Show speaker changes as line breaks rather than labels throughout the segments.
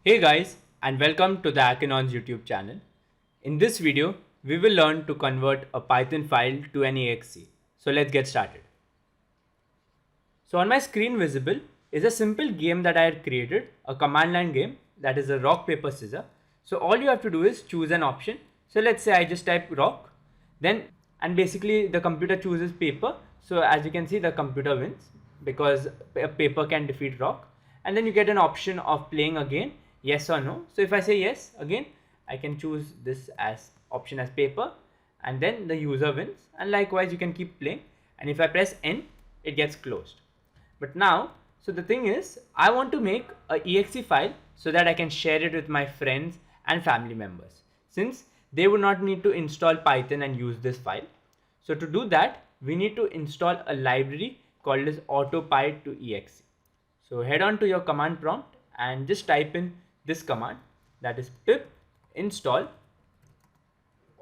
Hey guys, and welcome to the Hackinons YouTube channel. In this video, we will learn to convert a Python file to an exe. So let's get started. So on my screen visible is a simple game that I had created, a command line game that is a rock, paper, scissors. So all you have to do is choose an option. So let's say I just type rock, and basically the computer chooses paper. So as you can see, the computer wins because paper can defeat rock. And then you get an option of playing again, yes or no. So if I say yes again, I can choose this as option as paper, and then the user wins. And likewise, you can keep playing. And if I press N, it gets closed. But now, so the thing is, I want to make a exe file so that I can share it with my friends and family members, since they would not need to install Python and use this file. So to do that, we need to install a library called as autopy2exe. So head on to your command prompt and just type in this command, that is pip install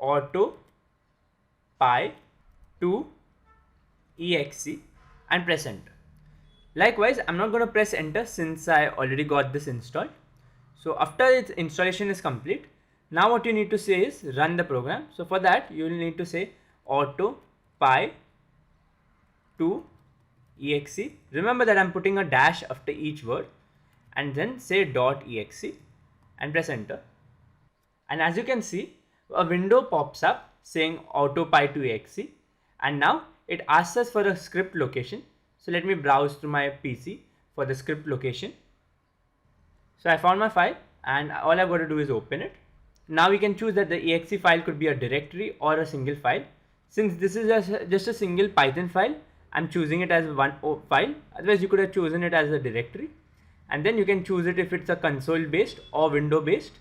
autopy2exe and press enter. Likewise, I'm not going to press enter since I already got this installed. So after its installation is complete, now what you need to say is run the program. So for that, you will need to say autopy2exe. Remember that I'm putting a dash after each word, and then say .exe and press enter. And as you can see, a window pops up saying autopy2exe, and now it asks us for a script location. So let me browse through my PC for the script location. So I found my file, and all I've got to do is open it. Now we can choose that the exe file could be a directory or a single file. Since this is just a single Python file, I'm choosing it as one file. Otherwise, you could have chosen it as a directory. And then you can choose it if it's a console based or window based.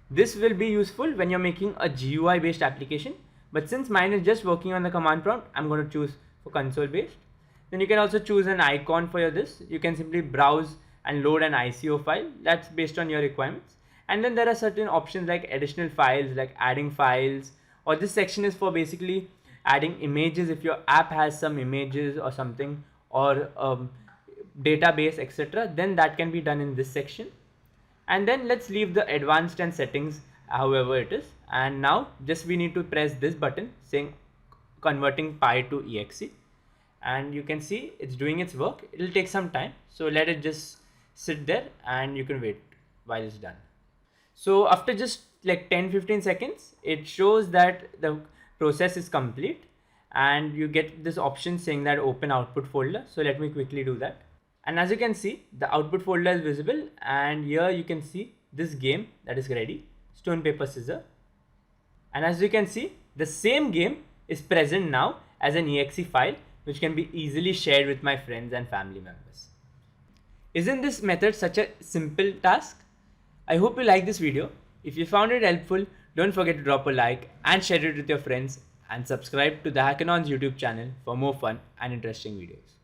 This will be useful when you're making a GUI based application. But since mine is just working on the command prompt, I'm going to choose for console based. Then you can also choose an icon for this. You can simply browse and load an ICO file. That's based on your requirements. And then there are certain options like additional files, like adding files, or this section is for basically adding images if your app has some images or something, or database, etc. Then that can be done in this section. And then let's leave the advanced and settings however it is. And now just we need to press this button saying converting py to exe. And you can see it's doing its work. It'll take some time, so let it just sit there and you can wait while it's done. So after just like 10-15 seconds, it shows that the process is complete, and you get this option saying that open output folder. So let me quickly do that. And as you can see, the output folder is visible, and here you can see this game that is ready, stone, paper, scissors. And as you can see, the same game is present now as an exe file, which can be easily shared with my friends and family members. Isn't this method such a simple task? I hope you like this video. If you found it helpful, don't forget to drop a like and share it with your friends, and subscribe to the Hackinons YouTube channel for more fun and interesting videos.